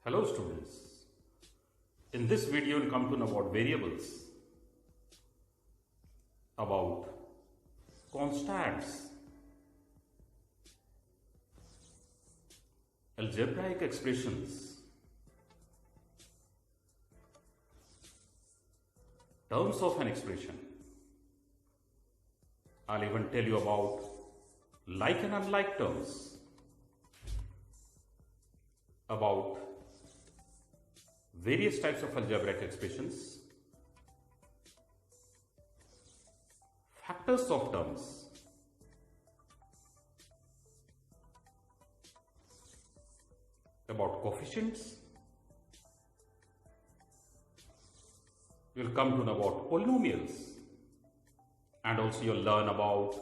Hello students, in this video we'll come to know about variables, about constants, algebraic expressions, terms of an expression. I'll even tell you about like and unlike terms, about various types of algebraic expressions, factors of terms, about coefficients. You'll come to know about polynomials, and also you'll learn about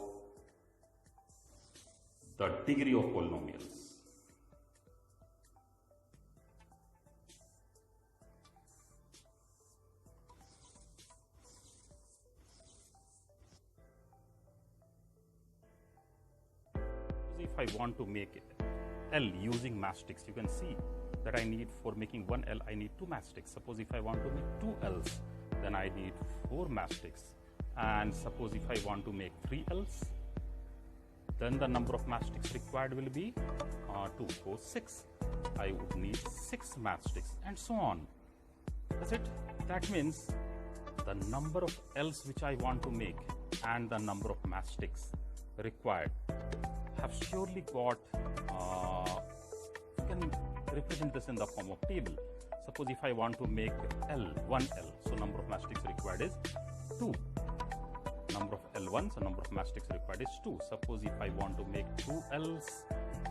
the degree of polynomials. If I want to make L using mastics, you can see that I need, for making one L, I need two mastics. Suppose if I want to make two L's, then I need four mastics. And suppose if I want to make three L's, then the number of mastics required will be 2, 4, 6. I would need 6 mastics, and so on. That's it. That means the number of L's which I want to make and the number of mastics required have surely got, you can represent this in the form of table. Suppose if I want to make L, 1L, so number of mastics required is 2. Number of L1, so number of mastics required is 2. Suppose if I want to make 2 L's,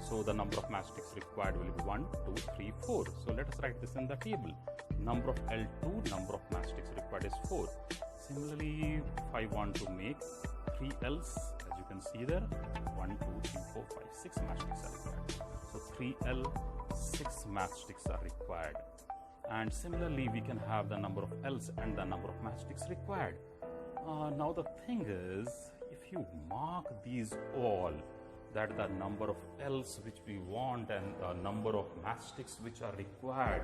so the number of mastics required will be 1, 2, 3, 4. So let us write this in the table. Number of L2, number of mastics required is 4. Similarly, if I want to make 3 L's, as you can see there, 1, 2, 3, 4, 5, 6 mastics are required. So 3L, 6 mastics are required. And similarly, we can have the number of L's and the number of mastics required. Now the thing is, if you mark these all, that the number of L's which we want and the number of mastics which are required,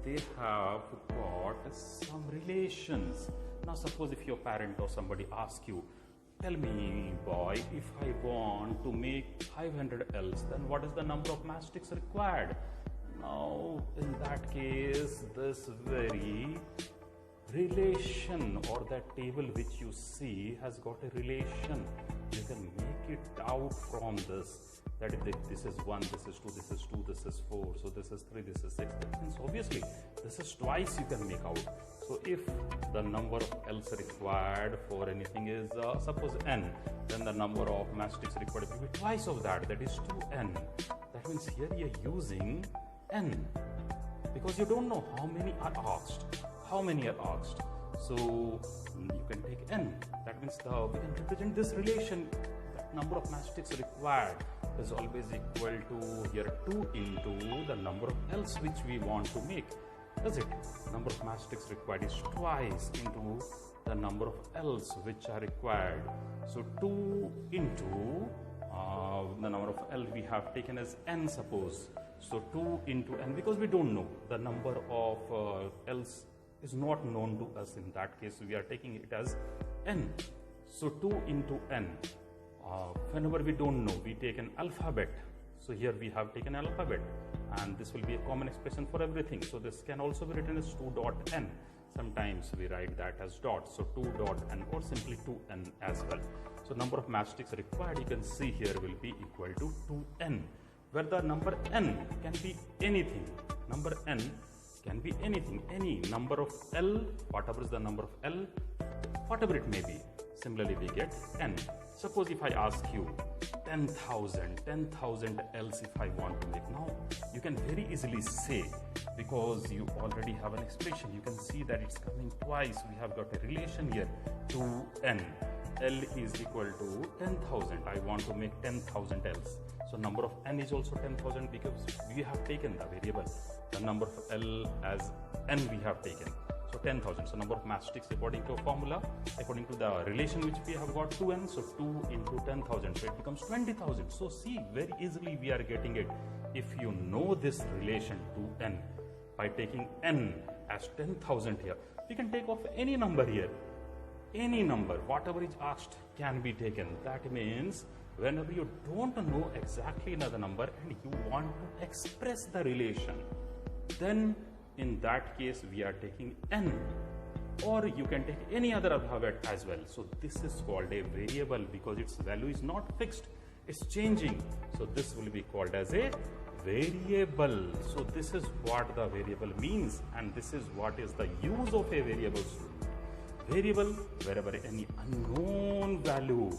they have got some relations. Now suppose if your parent or somebody asks you, tell me boy, if I want to make 500 L's, then what is the number of mastics required? Now in that case, this very relation or that table which you see has got a relation. You can make it out from this, that if this is 1, this is 2, this is 2, this is 4, so this is 3, this is 6. That means obviously this is twice you can make out. So if the number of L's required for anything is suppose n, then the number of mastics required will be twice of that, that is 2n. That means here you are using n because you don't know how many are asked. How many are asked? So you can take n. That means we can represent this relation. That number of mastics required is always equal to here 2 into the number of L's which we want to make. Is it? Number of mastics required is twice into the number of L's which are required. So 2 into the number of L we have taken as n, suppose. So 2 into n, because we don't know the number of L's is not known to us. In that case, we are taking it as n. So 2 into n. Whenever we don't know, we take an alphabet. So here we have taken alphabet, and this will be a common expression for everything. So this can also be written as 2 dot n. Sometimes we write that as dot. So 2 dot n or simply 2n as well. So number of mastics required, you can see here, will be equal to 2n, where the number n can be anything. Number n can be anything, any number of L, whatever is the number of L, whatever it may be. Similarly, we get n. Suppose if I ask you 10,000 L's if I want to make. Now, you can very easily say, because you already have an expression, you can see that it's coming twice. We have got a relation here, 2n. L is equal to 10,000. I want to make 10,000 L's. So number of n is also 10,000 because we have taken the variable. The number of L as n we have taken. So 10,000. So number of mastics according to a formula, according to the relation which we have got 2n. So 2 into 10,000. So it becomes 20,000. So see, very easily we are getting it. If you know this relation 2n, by taking n as 10,000 here. We can take off any number here. Any number, whatever is asked can be taken. That means whenever you don't know exactly another number and you want to express the relation, then in that case we are taking n, or you can take any other alphabet as well. So this is called a variable because its value is not fixed, it's changing. So this will be called as a variable. So this is what the variable means, and this is what is the use of a variable. Variable, wherever any unknown value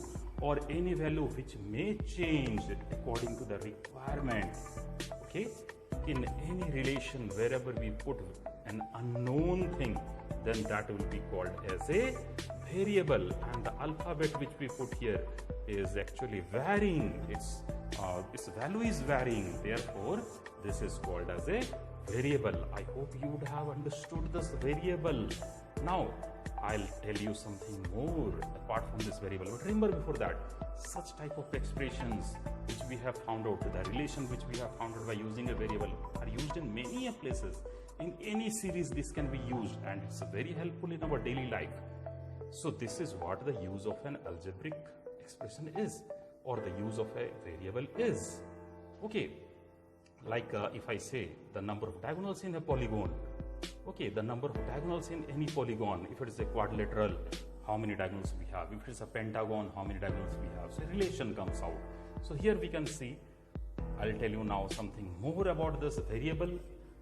or any value which may change according to the requirement, okay, in any relation, wherever we put an unknown thing, then that will be called as a variable. And the alphabet which we put here is actually varying, its value is varying, therefore this is called as a variable. I hope you would have understood this variable. Now I'll tell you something more apart from this variable, but remember before that, such type of expressions which we have found out, the relation which we have found out by using a variable, are used in many places. In any series this can be used, and it's very helpful in our daily life. So this is what the use of an algebraic expression is, or the use of a variable is. Okay, like if I say the number of diagonals in a polygon, okay, the number of diagonals in any polygon, if it is a quadrilateral, how many diagonals we have, if it is a pentagon, how many diagonals we have. So a relation comes out. So here we can see, I'll tell you now something more about this variable.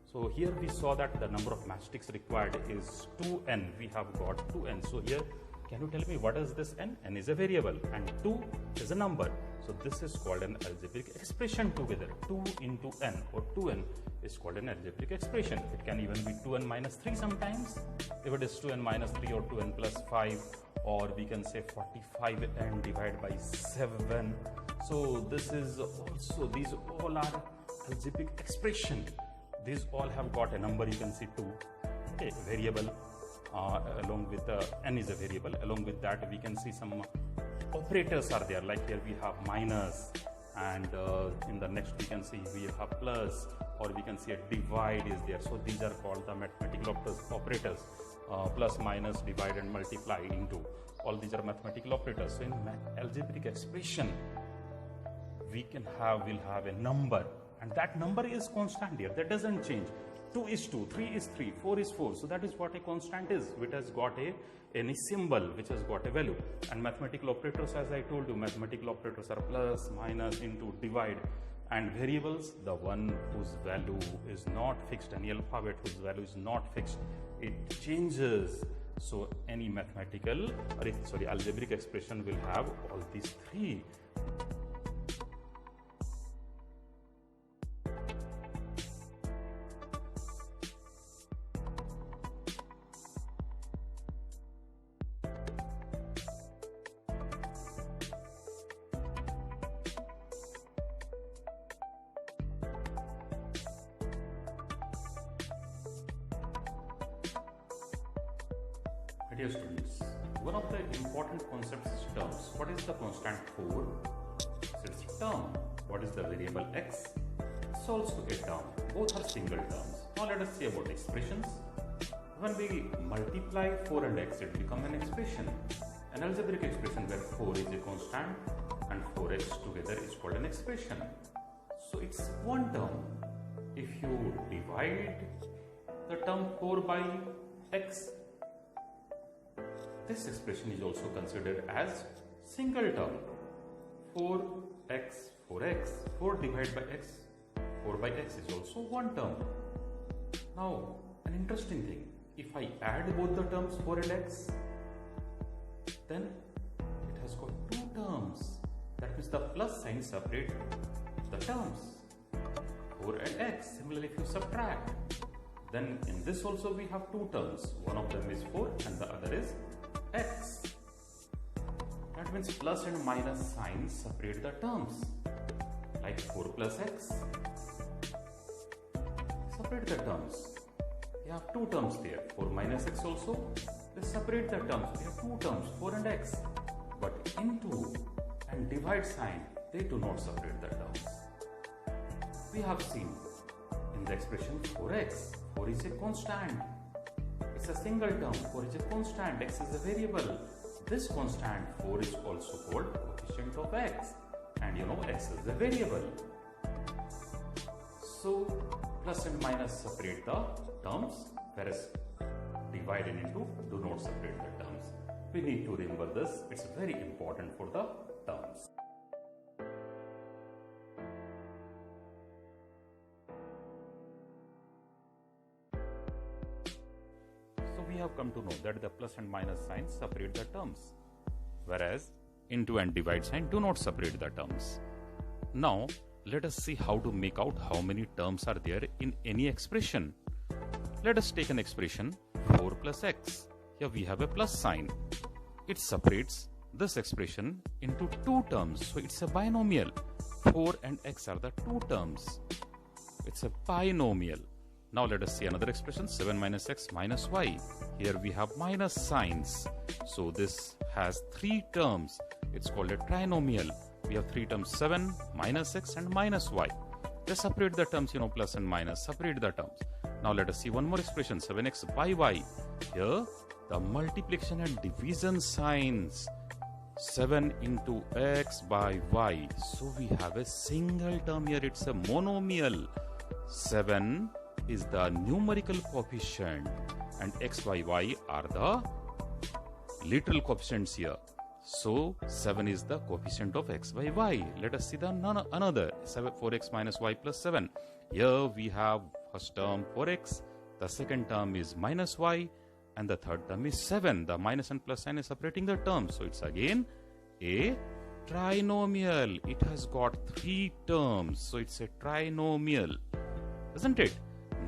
So here we saw that the number of matchsticks required is 2n. We have got 2n. So here, can you tell me what is this n? N is a variable and 2 is a number. So this is called an algebraic expression together. 2 into n or 2n is called an algebraic expression. It can even be 2n minus 3 sometimes. If it is 2n minus 3 or 2n plus 5, or we can say 45n divided by 7. So this is also, these all are algebraic expression. These all have got a number, you can see 2, okay, variable, along with n is a variable. Along with that we can see some operators are there, like here we have minus, and in the next we can see we have plus, or we can see a divide is there. So these are called the mathematical operators, plus, minus, divide and multiply into, all these are mathematical operators. So in algebraic expression we will have a number, and that number is constant here, that doesn't change. 2 is 2, 3 is 3, 4 is 4. So that is what a constant is, which has got any symbol which has got a value. And mathematical operators, as I told you, mathematical operators are plus, minus, into, divide. And variables, the one whose value is not fixed, any alphabet whose value is not fixed, it changes. So any algebraic expression will have all these three. Dear students, one of the important concepts is terms. What is the constant 4? It's a term. What is the variable x? It's also a term. Both are single terms. Now let us see about expressions. When we multiply 4 and x, it becomes an expression. An algebraic expression where 4 is a constant and 4x together is called an expression. So it's one term. If you divide the term 4 by x, this expression is also considered as single term. 4x, 4x, 4 divided by x, 4 by x is also one term. Now, an interesting thing, if I add both the terms 4 and x, then it has got two terms. That means the plus sign separate the terms 4 and x. Similarly, if you subtract, then in this also we have two terms. One of them is 4 and the other is x. That means plus and minus signs separate the terms, like 4 plus x. Separate the terms. We have two terms there. 4 minus x also, they separate the terms. We have two terms, 4 and x. But into and divide sign, they do not separate the terms. We have seen in the expression 4x. 4 is a constant. It's a single term. 4 is a constant. X is a variable. This constant 4 is also called coefficient of x. And you know x is a variable. So plus and minus separate the terms, whereas divided into do not separate the terms. We need to remember this. It's very important for the terms. So we have come to know that the plus and minus signs separate the terms, whereas into and divide sign do not separate the terms. Now let us see how to make out how many terms are there in any expression. Let us take an expression 4 plus x. Here we have a plus sign. It separates this expression into two terms. So it's a binomial. 4 and x are the two terms. It's a binomial. Now let us see another expression 7 minus x minus y. Here we have minus signs. So this has three terms. It's called a trinomial. We have three terms 7, minus x and minus y. They separate the terms, plus and minus, separate the terms. Now let us see one more expression 7x by y. Here the multiplication and division signs 7 into x by y. So we have a single term here. It's a monomial. 7 is the numerical coefficient and x by y are the literal coefficients here. So 7 is the coefficient of x by y. Let us see the another 4x minus y plus 7. Here we have first term 4x, the second term is minus y, and the third term is 7. The minus and plus sign is separating the terms. So it's again a trinomial. It has got three terms. So it's a trinomial, isn't it?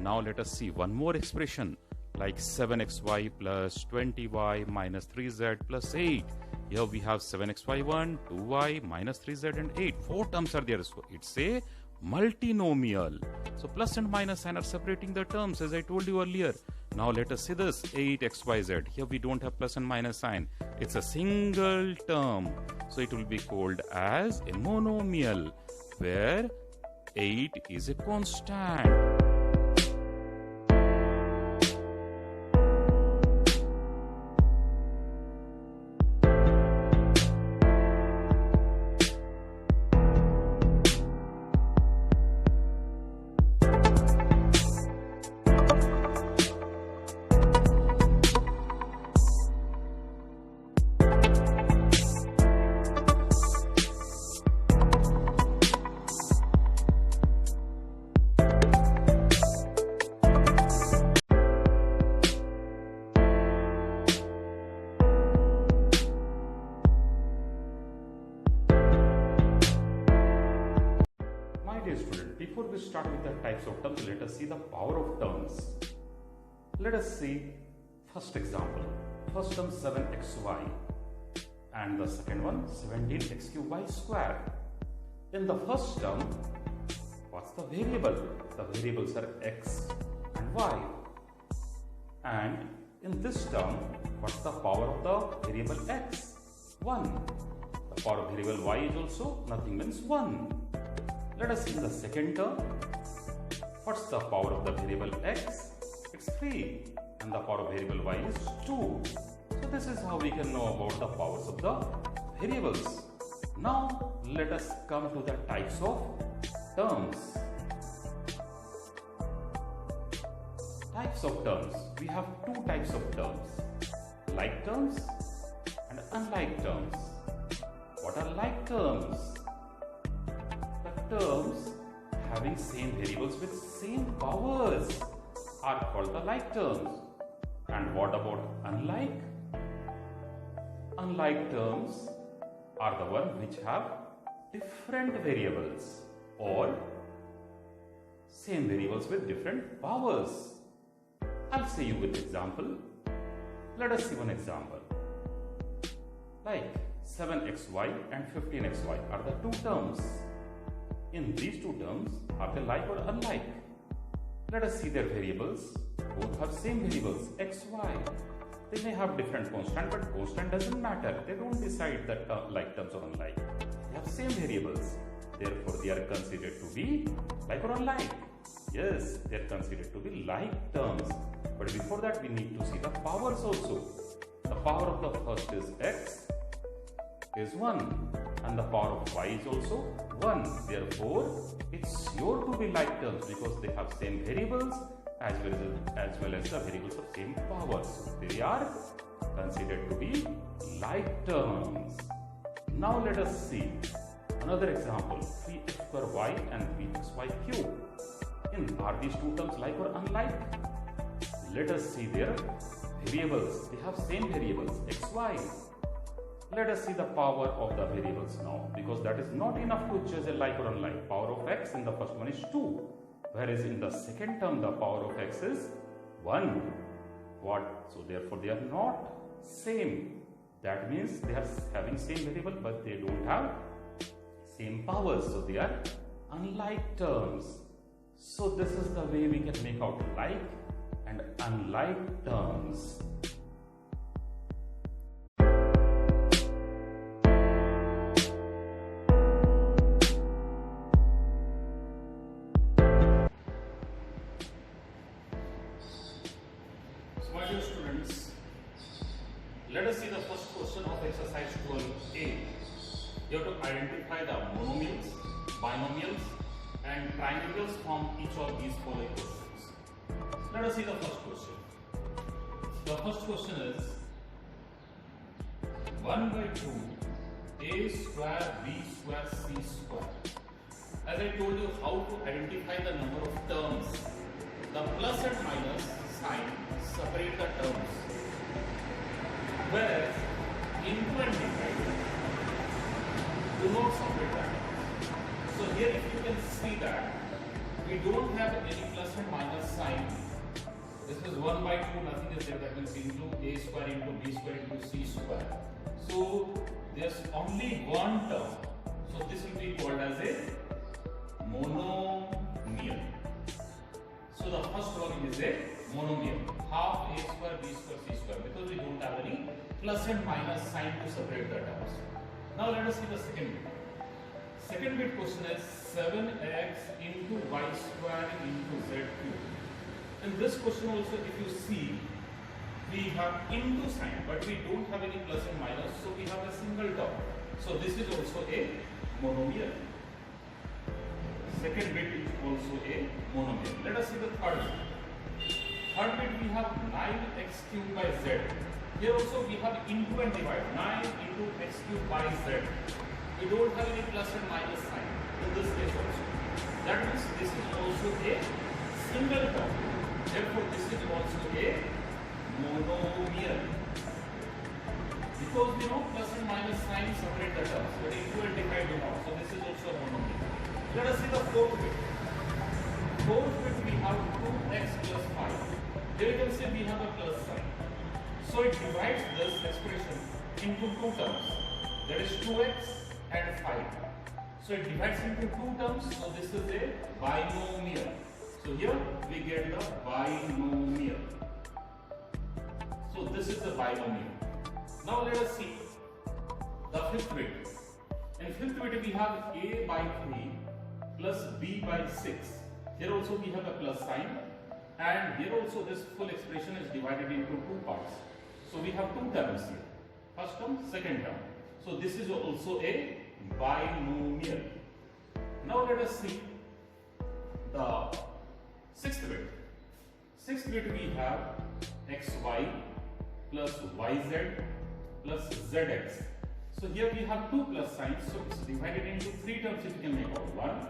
Now let us see one more expression like 7xy plus 20y minus 3z plus 8. Here we have 7xy1, 2y, minus 3z and 8. Four terms are there. So it's a multinomial. So plus and minus sign are separating the terms as I told you earlier. Now let us see this 8xyz. Here we don't have plus and minus sign. It's a single term. So it will be called as a monomial where 8 is a constant. Before we start with the types of terms, let us see the power of terms. Let us see first example. First term 7xy and the second one 17x cube y square. In the first term, what's the variable? The variables are x and y. And in this term, what's the power of the variable x? 1. The power of variable y is also nothing, means 1. Let us see in the second term. What's the power of the variable x? It's 3. And the power of variable y is 2. So this is how we can know about the powers of the variables. Now let us come to the types of terms. Types of terms. We have two types of terms. Like terms and unlike terms. What are like terms? Terms having same variables with same powers are called the like terms. And what about unlike? Unlike terms are the ones which have different variables or same variables with different powers. I'll say you with example. Let us see one example. Like 7xy and 15xy are the two terms. In these two terms, are they like or unlike? Let us see their variables. Both have same variables, x, y. They may have different constant, but constant doesn't matter. They don't decide that like terms or unlike. They have same variables. Therefore, they are considered to be like or unlike. Yes, they are considered to be like terms. But before that, we need to see the powers also. The power of the first is x is 1 and the power of y is also 1. Therefore, it's sure to be like terms because they have same variables as well as the variables of same powers. So they are considered to be like terms. Now let us see another example, 3x square y and 3xy cube. Are these two terms like or unlike? Let us see their variables. They have same variables, x, y. Let us see the power of the variables now, because that is not enough to judge a like or unlike. Power of x in the first one is 2, whereas in the second term the power of x is 1. What? So therefore they are not same. That means they are having same variable but they don't have same powers. So they are unlike terms. So this is the way we can make out like and unlike terms. So my dear students, let us see the first question of exercise 12a. You have to identify the monomials, binomials and trinomials from each of these following questions. Let us see the first question. The first question is 1 by 2 a square b square c square. As I told you how to identify the number of terms, the plus and minus sign separate the terms, whereas into and divide do not separate that. So here if you can see that we don't have any plus and minus sign. This is 1 by 2, nothing is there, that means into a square into b square into c square. So there's only one term. So this will be called as a monomial. So the first one is a monomial. Half a square b square c square, because we don't have any plus and minus sign to separate the terms. Now let us see the second bit. Second bit question is 7x into y square into z cube. In this question also, if you see, we have into sign but we don't have any plus and minus, so we have a single term. So this is also a monomial. Second bit is also a monomial. Let us see the third bit. Third bit we have 9x cubed by z. Here also we have into and divide. 9 into x cubed by z. We don't have any plus and minus sign in this case also. That means this is also a single term. Therefore, this is also a monomial. Because we know plus and minus sign separate the terms, but into and divide do not. So this is also a monomial. Let us see the fourth bit. Fourth bit we have 2x plus 5. Here you can see we have a plus sign. So it divides this expression into two terms. That is 2x and 5. So it divides into two terms. So this is a binomial. So here we get the binomial. So this is the binomial. Now let us see the fifth bit. In fifth bit we have a by 3 plus b by 6. Here also we have a plus sign, and here also this full expression is divided into two parts. So we have two terms here. First term, second term. So this is also a binomial. Now let us see the sixth bit. Sixth bit we have xy plus yz plus zx. So here we have two plus signs, so it's divided into three terms. If you can make out 1,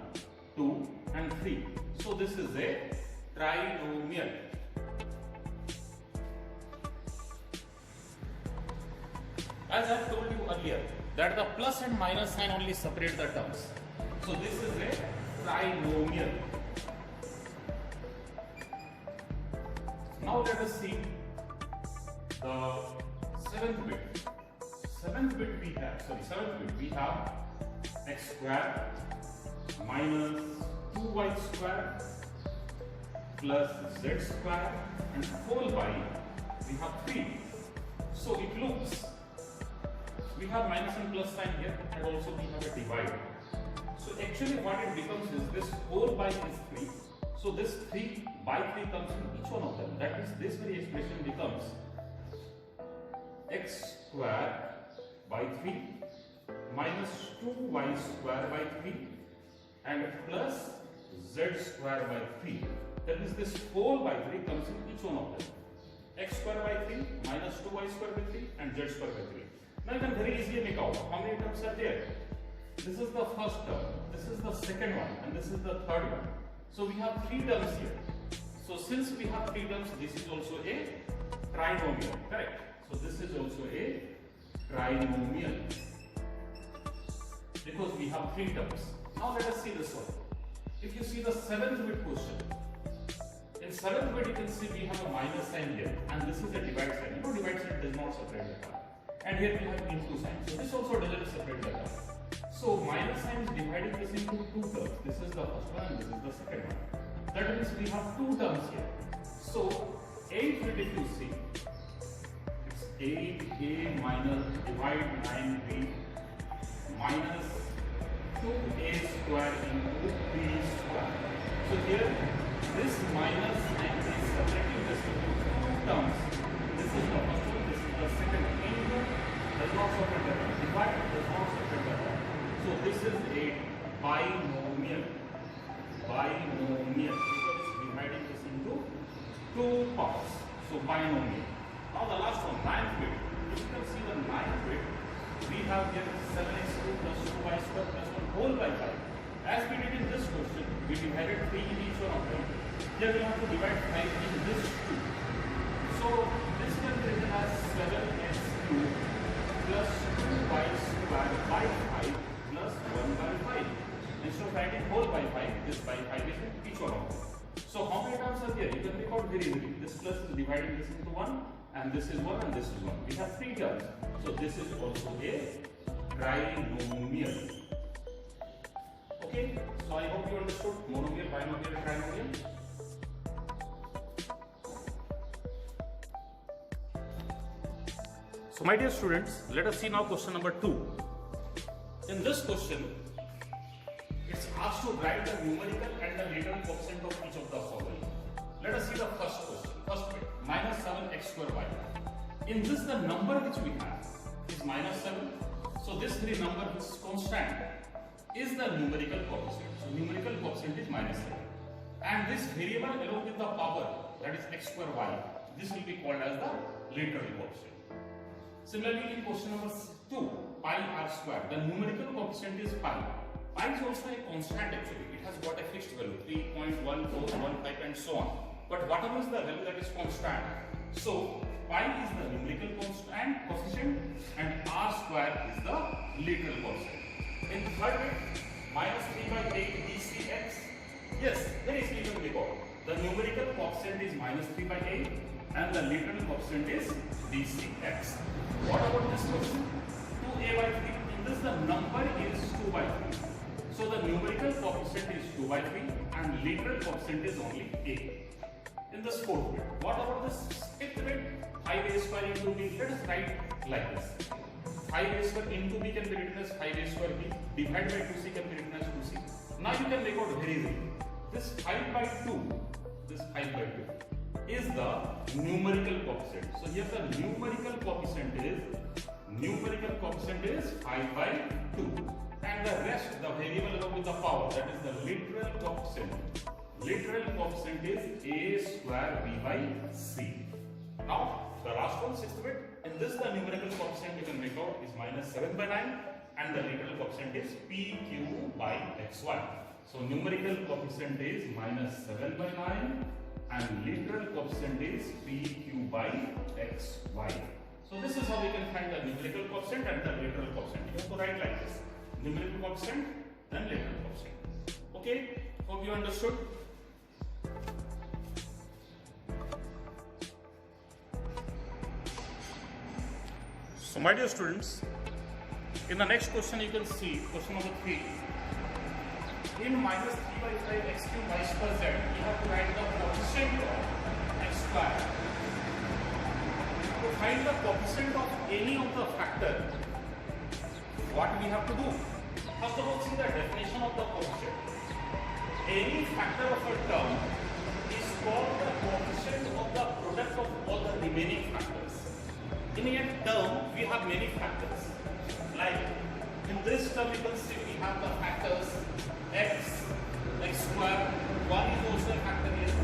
2 and 3. So this is a trinomial. As I told you earlier, that the plus and minus sign only separate the terms. So this is a trinomial. Now let us see the seventh bit. Seventh bit we have x square minus 2y square plus z square and whole by we have 3. So it looks we have minus and plus sign here, and also we have a divide. So actually what it becomes is this whole by is 3. So this 3 by 3 comes in each one of them. That means this very expression becomes x square by 3 minus 2y square by 3 and plus z square by 3. That means this 4 by 3 comes in each one of them. X square by 3 minus 2y square by 3 and z square by 3. Now you can very easily make out how many terms are there. This is the first term, this is the second one, and this is the third one. So we have 3 terms here. So since we have 3 terms, this is also a trinomial, correct? So this is also a trinomial because we have 3 terms. Now let us see this one. If you see the 7th bit question, in 7th bit you can see we have a minus sign here, and this is a divide sign. You know, divide sign does not separate the term. And here we have into sign. So this also doesn't separate the term. So minus sign is dividing this into 2 terms. This is the first one and this is the second one. That means we have 2 terms here. So 8 bit if you see, it's 8a minus divide 9b minus 2a square into b square. So here this minus sign is separating this into 2 terms. This is the first one, this is the second one. Into does not separate the term. Divide does not separate the term. So this is a binomial. Binomial because it's dividing this into 2 parts. So binomial. Now the last one, 9th bit. If you can see the 9th bit, we have here 7x2 plus 2y square plus 1 whole by 5. As we did in this question, we divided 3 in each one of them. Here we have to divide 5 in this 2. So this can be written as 7x2 plus 2y square by 5 plus 1 by 5. Instead of writing whole by 5, this by 5 is in each one of them. So how many terms are there? You can record very easily. This plus is dividing this into 1, and this is 1, and this is 1. We have 3 terms. So this is also a trinomial. Okay, so I hope you understood monomial, binomial, trinomial. So my dear students, let us see now question number 2. In this question, it's asked to write the numerical and the literal coefficient of each of the following. Let us see the first question. First bit, minus 7x square y. In this, the number which we have is minus 7. So this very number which is constant is the numerical coefficient. So numerical coefficient is minus 7. And this variable along with the power, that is x square y, this will be called as the literal coefficient. Similarly, in question number 2, pi r square, the numerical coefficient is pi. Pi is also a constant actually. It has got a fixed value, 3.1415 and so on. But whatever is the value that is constant. So pi is the numerical constant coefficient and r square is the literal coefficient. In third bit, minus 3 by 8 dcx. Yes, very easily you can recall. The numerical coefficient is minus 3 by 8 and the literal coefficient is dcx. What about this question? 2a by 3. In this, the number is 2 by 3. So the numerical coefficient is 2 by 3 and literal coefficient is only a. In this fourth bit, what about this fifth bit? 5a square into b. Let us write like this. 5a square into b can be written as 5a square b. Divided by 2c can be written as 2c. Now you can make out very easily. This 5 by 2, this 5 by 2 is the numerical coefficient. So here the numerical coefficient is 5 by 2. And the rest, the variable along with the power, that is the literal coefficient. Literal coefficient is a square b by c. Now, the last one, 6th bit. In this, the numerical coefficient you can make out is minus 7 by 9 and the literal coefficient is pq by xy. So, numerical coefficient is minus 7 by 9 and literal coefficient is pq by xy. So, this is how we can find the numerical coefficient and the literal coefficient. You have to write like this. Numerical coefficient, then literal coefficient. Okay, hope you understood. So my dear students, in the next question you can see question number 3. In minus 3 by 5 x cube y square z, you have to write the coefficient of x square. To find the coefficient of any of the factor, what we have to do? First of all, see the definition of the coefficient. Any factor of a term called the coefficient of the product of all the remaining factors. In a term, we have many factors. Like in this term, you can see we have the factors x, x square, 1 is also a factor here.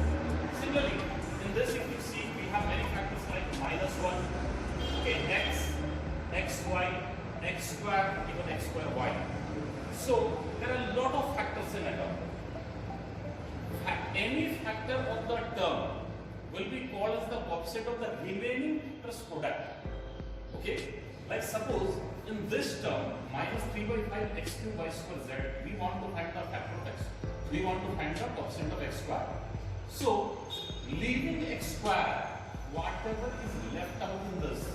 Similarly, in this if you see, we have many factors like minus 1, okay, x, xy, x square, even x square y. So there are a lot of factors in a term. Any factor of the term will be called as the coefficient of the remaining plus product. Okay, like suppose in this term minus 3 by 5 x cube y square z, we want to find the factor of x. We want to find the coefficient of x square. So leaving x square, whatever is left out in this,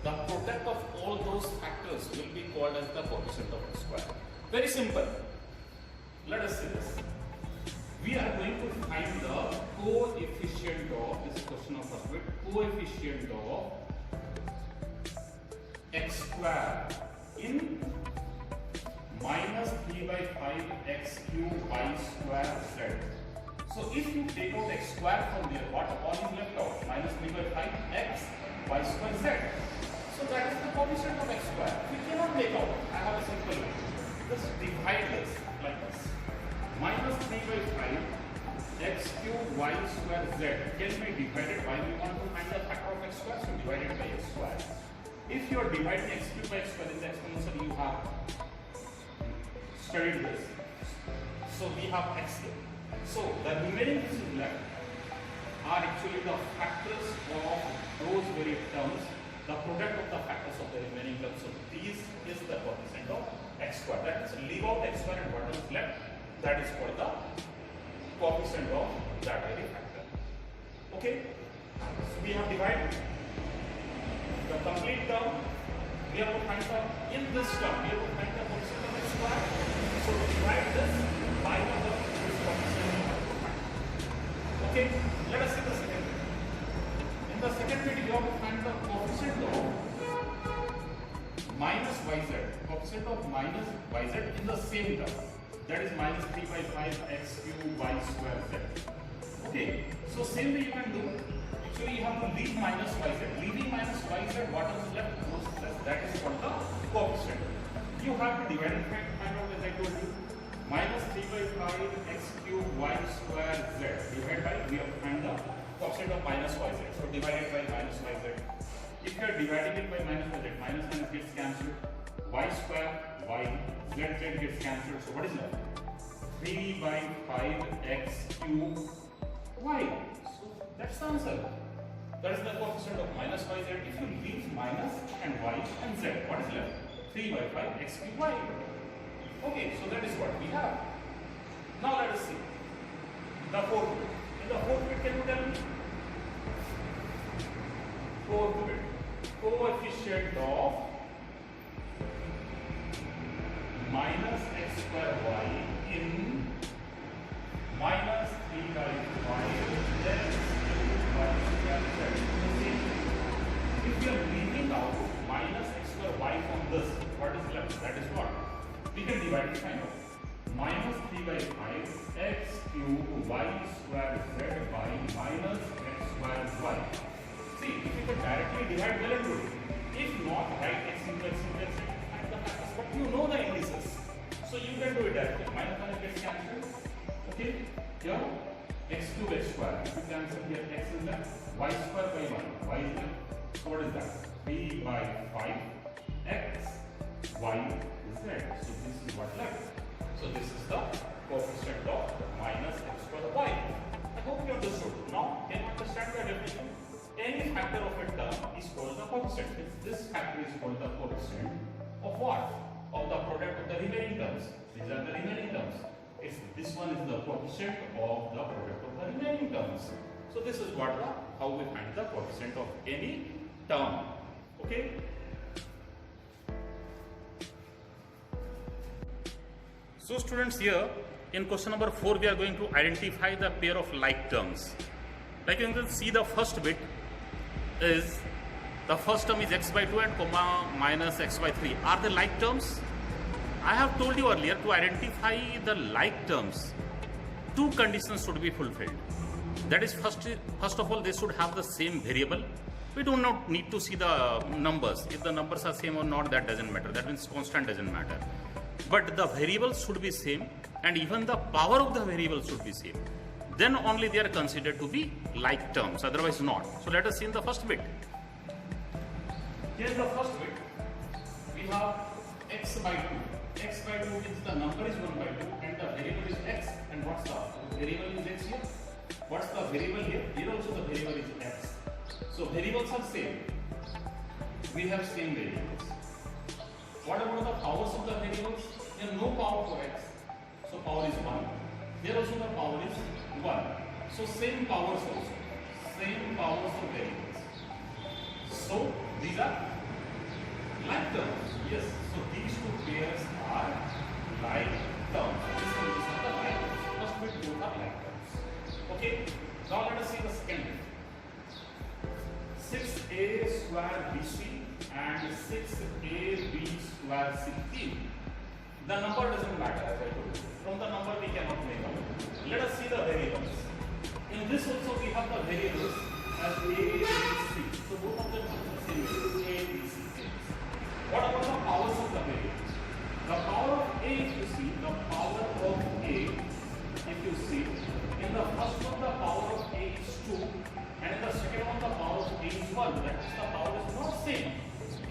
the product of all those factors will be called as the coefficient of x square. Very simple. Let us see this. We are going to find the coefficient of, this is question of first bit, coefficient of x square in minus 3 by 5 x cube y square z. So if you take out x square from there, what all is left out? Minus 3 by 5 x y square z. So that is the coefficient of x square. We cannot make out. I have a simple way. Just divide this like this. Minus 3 by 5 x cube y square z can be divided by, we want to find the factor of x square, so divided by x square. If you are dividing x cube by x square in the exponential, you have studied this. So we have x here. So the remaining which is left are actually the factors of those very terms, the product of the factors of the remaining terms. So this is the coefficient of x square. That is, leave out x square and what is left, that is called the coefficient of that very factor. Okay, so we have divided the complete term. We have to find the, in this term, we have to find the coefficient of x square. So divide this by the coefficient we have to find. Okay, let us see the second bit. In the second bit, you have to find the coefficient of minus yz, coefficient of minus yz in the same term. That is minus 3 by 5 x cube y square z. Okay, so same way you can do. Actually, you have to leave minus yz. Leaving minus yz, what is left? That is called the coefficient. You have to divide and find out, as I told you. Minus 3 by 5 x cube y square z. Divided by, we have to find the coefficient of minus yz. So divided by minus yz. If you are dividing it by minus yz, minus gets cancelled. Y square, y, z gets cancelled. So what is left? 3 by 5 x cube y. So that's the answer. That is the coefficient of minus yz. If you leave minus and y and z, what is left? 3 by 5 x cube y. Okay, so that is what we have. Now let us see the fourth bit. In the fourth bit, can you tell me? Fourth bit, coefficient of minus x square y in minus 3 by 5 x cube y square z. If you are leaving out minus x square y from this, what is left? That is what? We can divide it kind of. Minus 3 by 5 x cube y square z by minus x square y. See, if you can directly divide, well and good. If not, write x into x into x and the factors. But you know the indices, so you can do it directly. Minus 1 gets cancelled. Okay, here x cube x square. If you cancel here, x is left. Y square by 1. Y is left. So what is that? 3 by 5 x y is z. So this is what left. So this is the coefficient of minus x square y. I hope you understood. Now, can you understand the definition? Any factor of a term is called the coefficient. This factor is called the coefficient of what? Of the product of the remaining terms. These are the remaining terms. This one is the coefficient of the product of the remaining terms. So this is what how we find the coefficient of any term. Okay. So students, here in question number 4 we are going to identify the pair of like terms. Like you can see, the first bit is, the first term is x by 2 and comma minus x by 3. Are they like terms? I have told you earlier, to identify the like terms, two conditions should be fulfilled. That is first of all, they should have the same variable. We do not need to see the numbers. If the numbers are same or not, that doesn't matter. That means constant doesn't matter. But the variables should be same, and even the power of the variable should be same. Then only they are considered to be like terms, otherwise not. So let us see in the first bit. Here in the first bit, we have x by 2. X by 2 means the number is 1 by 2 and the variable is x. And what's the variable is x here? What's the variable here? Here also the variable is x. So variables are same. We have same variables. What about the powers of the variables? There is no power for x. So power is 1. Here also the power is 1. So same powers also. Same powers of variables. So these are like terms. Yes. So these two pairs are like terms. These are the like terms. First bit both are like terms. Okay. Now let us see the second bit. 6a square bc and 6ab square c3. The number doesn't matter, as I told you. From the number we cannot make out. Let us see the variables. In this also we have the variables as a, b, c. So both of them have the same variables, a, b, c. What about the powers of the variables? The power of a, if you see, the power of a, if you see, in the first one the power of a is 2, and in the second one the power of a is 1. That is, the power is not same.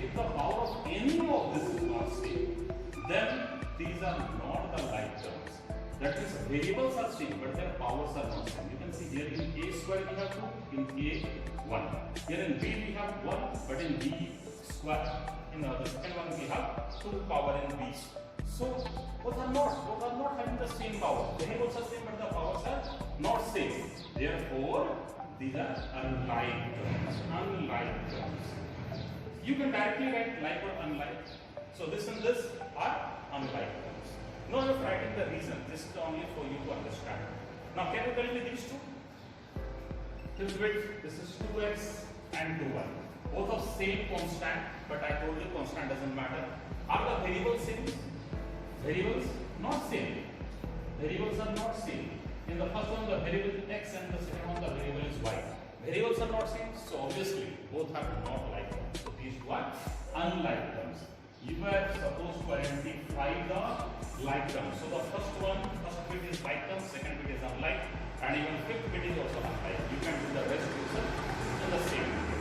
If the power of any of this is not same, then these are not the like terms. That means variables are same, but their powers are not same. You can see here in a square we have 2, in a 1. Here in b we have 1, but in b square, in the second one we have 2 power in b. So both are not having the same power. Variables are same, but the powers are not same. Therefore, these are unlike terms. Unlike terms. You can directly write like or unlike. So this and this are unlike terms. No use writing the reason. This is only for you to understand. Now can you tell me these two? This is 2x and 2y. Both of same constant, but I told you constant doesn't matter. Are the variables same? Variables not same. Variables are not same. In the first one the variable is x and the second one the variable is y. Variables are not same, so obviously both are not like terms. So these two are unlike terms. You are supposed to identify the like terms. So the first bit is like term, second bit is unlike, and even fifth bit is also unlike. You can do the rest yourself in the same way.